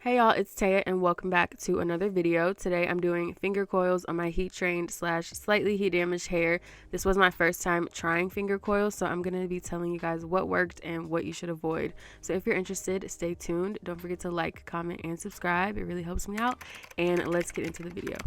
Hey y'all, it's Taya and welcome back to another video. Today I'm doing finger coils on my heat trained / slightly heat damaged hair. This was my first time trying finger coils, so I'm going to be telling you guys what worked and what you should avoid. So if you're interested, stay tuned. Don't forget to like, comment, and subscribe. It really helps me out. And let's get into the video.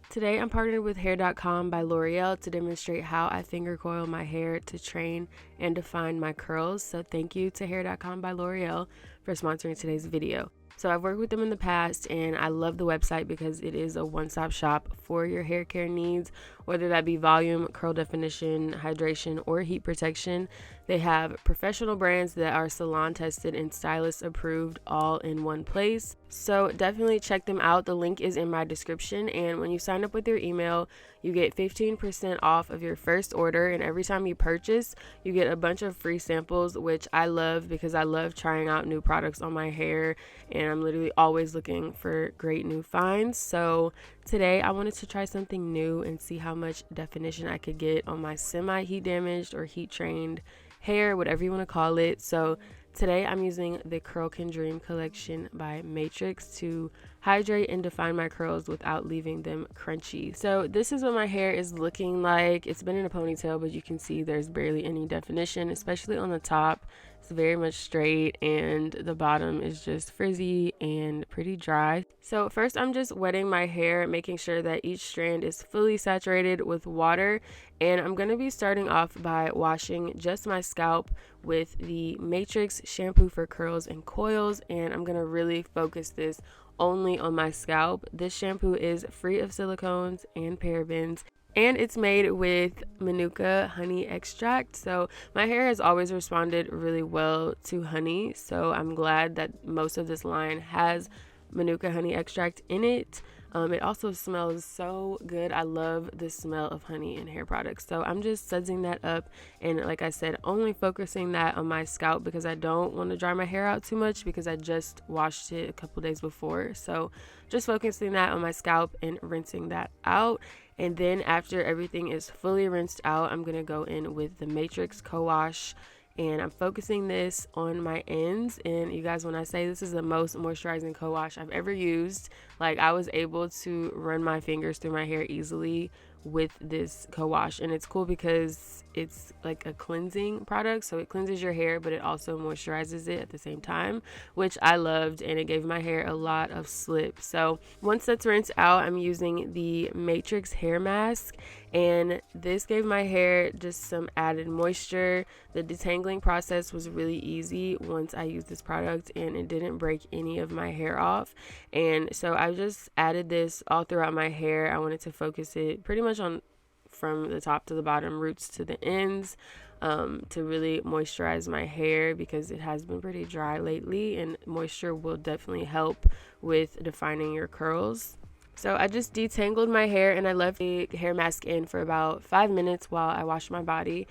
Today I'm partnered with hair.com by L'Oreal to demonstrate how I finger coil my hair to train and define my curls. So thank you to hair.com by L'Oreal for sponsoring today's video. So I've worked with them in the past and I love the website because it is a one-stop shop for your hair care needs, whether that be volume, curl definition, hydration, or heat protection. They have professional brands that are salon tested and stylist approved all in one place. So definitely check them out. The link is in my description, and when you sign up with your email, you get 15% off of your first order, and every time you purchase, you get a bunch of free samples, which I love because I love trying out new products on my hair, and I'm literally always looking for great new finds. So today I wanted to try something new and see how much definition I could get on my semi-heat damaged or heat trained hair, whatever you want to call it. So today I'm using the Curl Can Dream collection by Matrix to hydrate and define my curls without leaving them crunchy. So this is what my hair is looking like. It's been in a ponytail, but you can see there's barely any definition, especially on the top. It's very much straight and the bottom is just frizzy and pretty dry. So first I'm just wetting my hair, making sure that each strand is fully saturated with water. And I'm going to be starting off by washing just my scalp with the Matrix shampoo for curls and coils. And I'm going to really focus this only on my scalp. This shampoo is free of silicones and parabens, and it's made with Manuka honey extract. So my hair has always responded really well to honey, so I'm glad that most of this line has Manuka honey extract in it. It also smells so good. I love the smell of honey in hair products. So I'm just sudsing that up, and like I said, only focusing that on my scalp because I don't want to dry my hair out too much because I just washed it a couple days before. So just focusing that on my scalp and rinsing that out. And then after everything is fully rinsed out, I'm going to go in with the Matrix co-wash, and I'm focusing this on my ends. And you guys, when I say this is the most moisturizing co-wash I've ever used, like I was able to run my fingers through my hair easily with this co-wash. And it's cool because it's like a cleansing product, so it cleanses your hair but it also moisturizes it at the same time, which I loved, and it gave my hair a lot of slip. So once that's rinsed out, I'm using the Matrix hair mask, and this gave my hair just some added moisture. The detangling process was really easy once I used this product, and it didn't break any of my hair off. And so I just added this all throughout my hair. I wanted to focus it pretty much on from the top to the bottom, roots to the ends, to really moisturize my hair because it has been pretty dry lately, and moisture will definitely help with defining your curls. So I just detangled my hair and I left the hair mask in for about 5 minutes while I washed my body.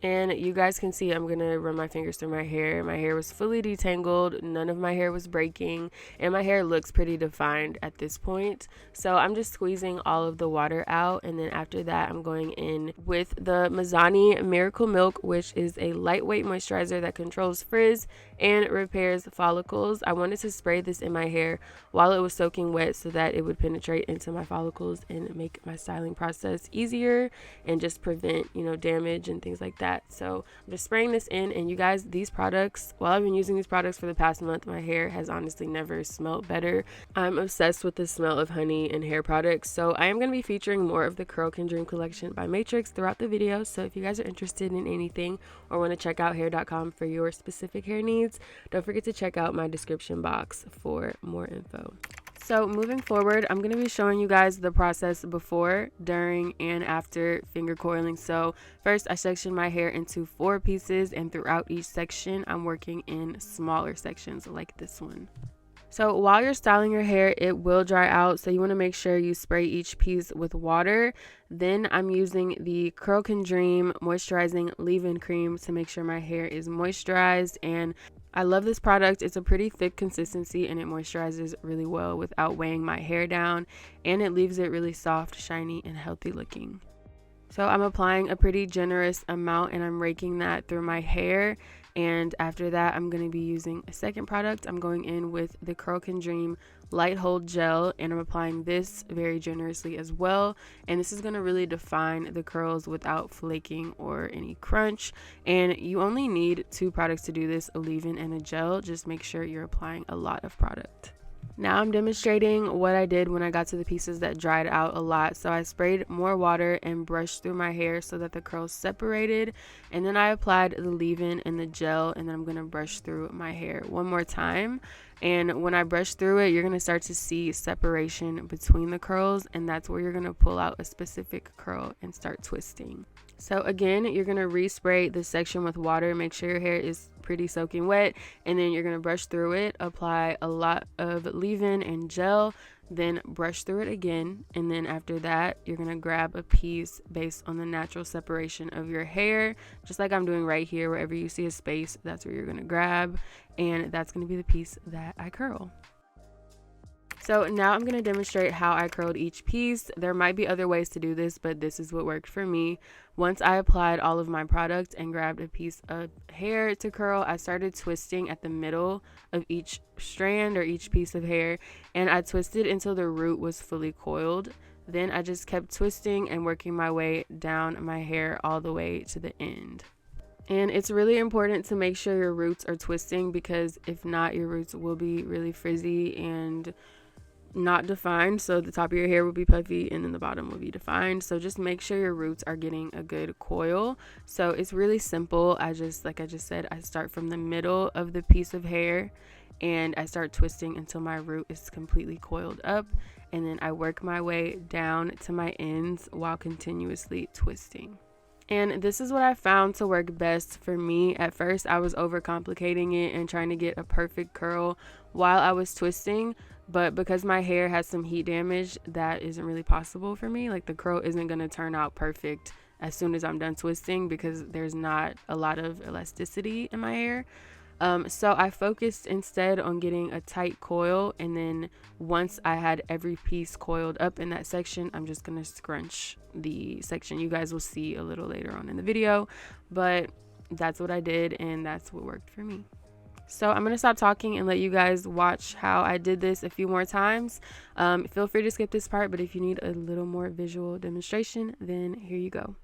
And you guys can see I'm going to run my fingers through my hair. My hair was fully detangled. None of my hair was breaking. And my hair looks pretty defined at this point. So I'm just squeezing all of the water out. And then after that, I'm going in with the Mizani Miracle Milk, which is a lightweight moisturizer that controls frizz and repairs follicles. I wanted to spray this in my hair while it was soaking wet so that it would penetrate into my follicles and make my styling process easier and just prevent, damage and things like that. So I'm just spraying this in, and you guys, these products, while I've been using these products for the past month, my hair has honestly never smelled better. I'm obsessed with the smell of honey and hair products, so I am going to be featuring more of the Curl Can Dream collection by Matrix throughout the video. So if you guys are interested in anything or want to check out hair.com for your specific hair needs, don't forget to check out my description box for more info. So moving forward, I'm going to be showing you guys the process before, during, and after finger coiling. So first, I section my hair into 4 pieces, and throughout each section, I'm working in smaller sections like this one. So while you're styling your hair, it will dry out, so you want to make sure you spray each piece with water. Then I'm using the Curl Can Dream moisturizing leave-in cream to make sure my hair is moisturized, and I love this product. It's a pretty thick consistency and it moisturizes really well without weighing my hair down, and it leaves it really soft, shiny, and healthy looking. So I'm applying a pretty generous amount and I'm raking that through my hair. And after that, I'm going to be using a second product. I'm going in with the Curl Can Dream Light Hold Gel, and I'm applying this very generously as well. And this is going to really define the curls without flaking or any crunch. And you only need 2 products to do this, a leave-in and a gel. Just make sure you're applying a lot of product. Now I'm demonstrating what I did when I got to the pieces that dried out a lot. So I sprayed more water and brushed through my hair so that the curls separated, and then I applied the leave-in and the gel, and then I'm going to brush through my hair one more time. And when I brush through it, you're going to start to see separation between the curls, and that's where you're going to pull out a specific curl and start twisting. So again, you're going to respray this section with water. Make sure your hair is pretty soaking wet, and then you're going to brush through it, apply a lot of leave-in and gel, then brush through it again. And then after that, you're going to grab a piece based on the natural separation of your hair, just like I'm doing right here. Wherever you see a space, that's where you're going to grab, and that's going to be the piece that I curl. So now I'm going to demonstrate how I curled each piece. There might be other ways to do this, but this is what worked for me. Once I applied all of my product and grabbed a piece of hair to curl, I started twisting at the middle of each strand or each piece of hair, and I twisted until the root was fully coiled. Then I just kept twisting and working my way down my hair all the way to the end. And it's really important to make sure your roots are twisting, because if not, your roots will be really frizzy and not defined. So the top of your hair will be puffy and then the bottom will be defined. So just make sure your roots are getting a good coil. So it's really simple. Like I just said, I start from the middle of the piece of hair and I start twisting until my root is completely coiled up, and then I work my way down to my ends while continuously twisting. And this is what I found to work best for me. At first, I was overcomplicating it and trying to get a perfect curl while I was twisting. But because my hair has some heat damage, that isn't really possible for me. Like, the curl isn't going to turn out perfect as soon as I'm done twisting, because there's not a lot of elasticity in my hair. So I focused instead on getting a tight coil, and then once I had every piece coiled up in that section, I'm just gonna scrunch the section. You guys will see a little later on in the video, but that's what I did, and that's what worked for me. So I'm gonna stop talking and let you guys watch how I did this a few more times. Feel free to skip this part, but if you need a little more visual demonstration, then here you go.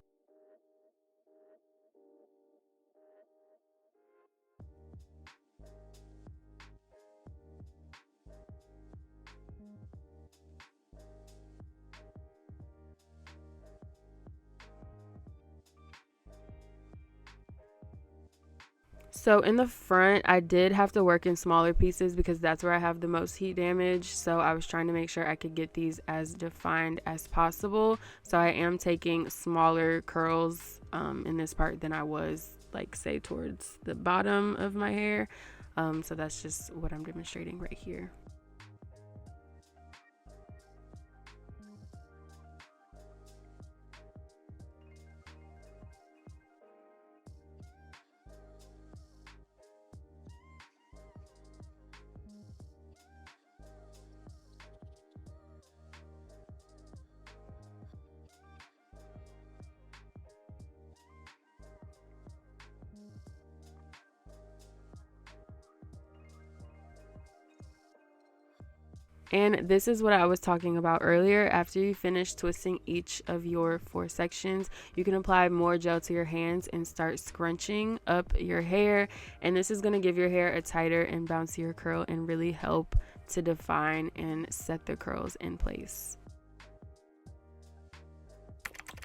So in the front, I did have to work in smaller pieces because that's where I have the most heat damage. So I was trying to make sure I could get these as defined as possible. So I am taking smaller curls in this part than I was, like, say, towards the bottom of my hair. So that's just what I'm demonstrating right here. And this is what I was talking about earlier. After you finish twisting each of your 4 sections, you can apply more gel to your hands and start scrunching up your hair. And this is going to give your hair a tighter and bouncier curl and really help to define and set the curls in place.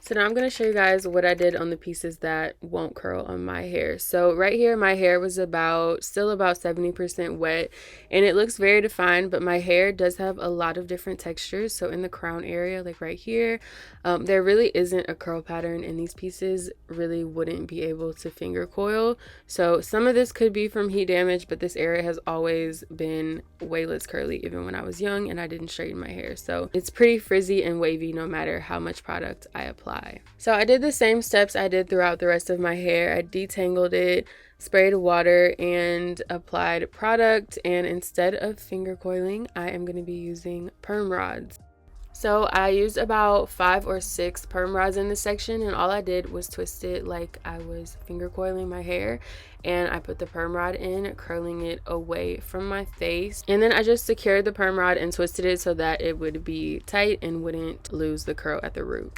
So now I'm going to show you guys what I did on the pieces that won't curl on my hair. So right here, my hair was still about 70% wet, and it looks very defined, but my hair does have a lot of different textures. So in the crown area, like right here, there really isn't a curl pattern, and these pieces really wouldn't be able to finger coil. So some of this could be from heat damage, but this area has always been way less curly, even when I was young and I didn't straighten my hair. So it's pretty frizzy and wavy no matter how much product I apply. So I did the same steps I did throughout the rest of my hair. I detangled it, sprayed water, and applied product. And instead of finger coiling, I am going to be using perm rods. So I used about 5 or 6 perm rods in this section, and all I did was twist it like I was finger coiling my hair. And I put the perm rod in, curling it away from my face, and then I just secured the perm rod and twisted it so that it would be tight and wouldn't lose the curl at the root.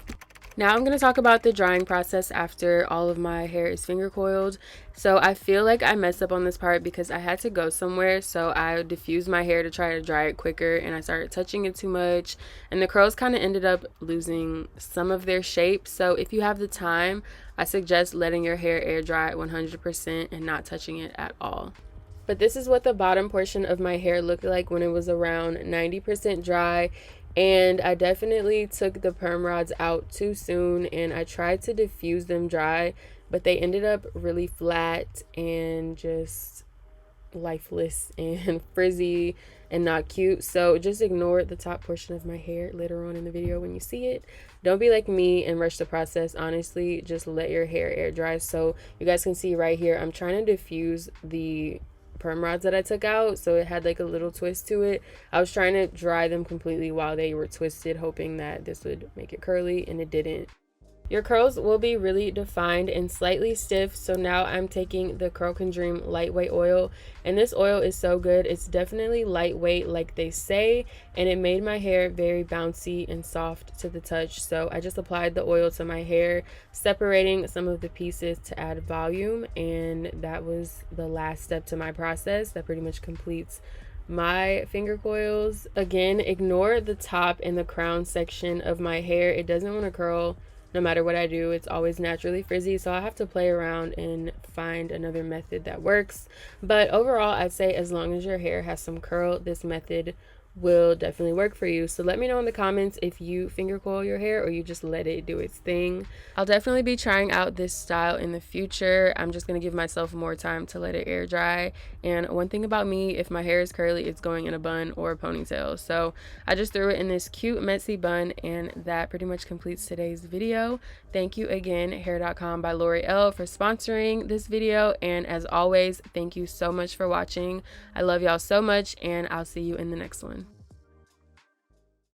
Now I'm going to talk about the drying process after all of my hair is finger coiled. So I feel like I messed up on this part because I had to go somewhere, so I diffused my hair to try to dry it quicker, and I started touching it too much, and the curls kind of ended up losing some of their shape. So if you have the time, I suggest letting your hair air dry 100% and not touching it at all. But this is what the bottom portion of my hair looked like when it was around 90% dry. And I definitely took the perm rods out too soon, and I tried to diffuse them dry, but they ended up really flat and just lifeless and frizzy and not cute. So just ignore the top portion of my hair later on in the video when you see it. Don't be like me and rush the process. Honestly, just let your hair air dry. So you guys can see right here, I'm trying to diffuse the perm rods that I took out, so it had like a little twist to it. I was trying to dry them completely while they were twisted, hoping that this would make it curly, and it didn't. Your curls will be really defined and slightly stiff. So now I'm taking the Curl Can Dream lightweight oil, and this oil is so good. It's definitely lightweight like they say, and it made my hair very bouncy and soft to the touch. So I just applied the oil to my hair, separating some of the pieces to add volume, and that was the last step to my process. That pretty much completes my finger coils. Again, ignore the top and the crown section of my hair. It doesn't want to curl no matter what I do. It's always naturally frizzy, so I have to play around and find another method that works. But overall, I'd say as long as your hair has some curl, this method will definitely work for you. So let me know in the comments if you finger coil your hair or you just let it do its thing. I'll definitely be trying out this style in the future. I'm just going to give myself more time to let it air dry. And one thing about me, if my hair is curly, it's going in a bun or a ponytail. So I just threw it in this cute messy bun, and that pretty much completes today's video. Thank you again, hair.com by L'Oreal, for sponsoring this video. And as always, thank you so much for watching. I love y'all so much, and I'll see you in the next one.